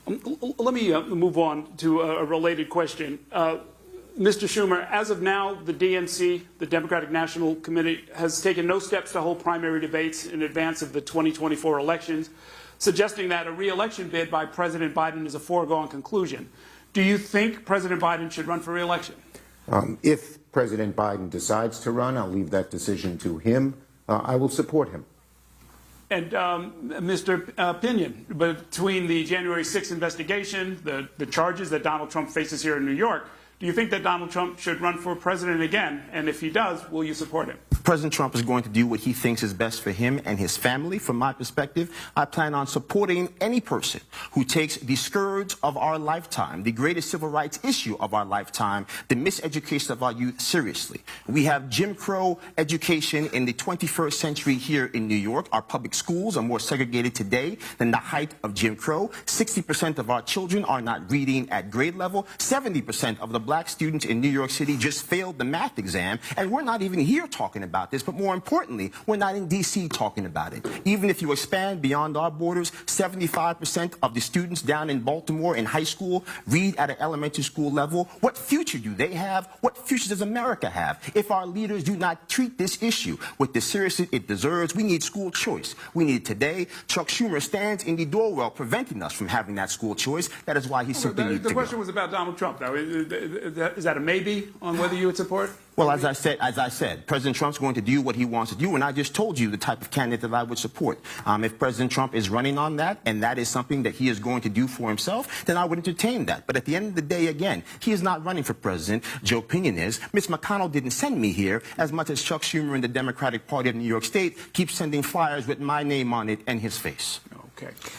Let me move on to a related question. Mr. Schumer, as of now, the DNC, the Democratic National Committee, has taken no steps to hold primary debates in advance of the 2024 elections, suggesting that a re-election bid by President Biden is a foregone conclusion. Do you think President Biden should run for re-election? If President Biden decides to run, I'll leave that decision to him. I will support him. And Mr. Pinion, between the January 6th investigation, the charges that Donald Trump faces here in New York, do you think that Donald Trump should run for president again? And if he does, will you support him? President Trump is going to do what he thinks is best for him and his family. From my perspective, I plan on supporting any person who takes the scourge of our lifetime, the greatest civil rights issue of our lifetime, the miseducation of our youth, seriously. We have Jim Crow education in the 21st century here in New York. Our public schools are more segregated today than the height of Jim Crow. 60% of our children are not reading at grade level. 70% of the black students in New York City just failed the math exam. And we're not even here talking about this, but more importantly, we're not in D.C. talking about it. Even if you expand beyond our borders, 75% of the students down in Baltimore in high school read at an elementary school level. What future do they have? What future does America have? If our leaders do not treat this issue with the seriousness it deserves, we need school choice. We need it today. Chuck Schumer stands in the doorway preventing us from having that school choice. That is why he simply needs to go. The question was about Donald Trump, though. Is that a maybe on whether you would support? Well, as I said, President Trump's going to do what he wants to do, and I just told you the type of candidate that I would support. If President Trump is running on that, and that is something that he is going to do for himself, then I would entertain that. But at the end of the day, again, he is not running for president. Joe Pinion is. Mitch McConnell didn't send me here as much as Chuck Schumer and the Democratic Party of New York State keep sending flyers with my name on it and his face. Okay.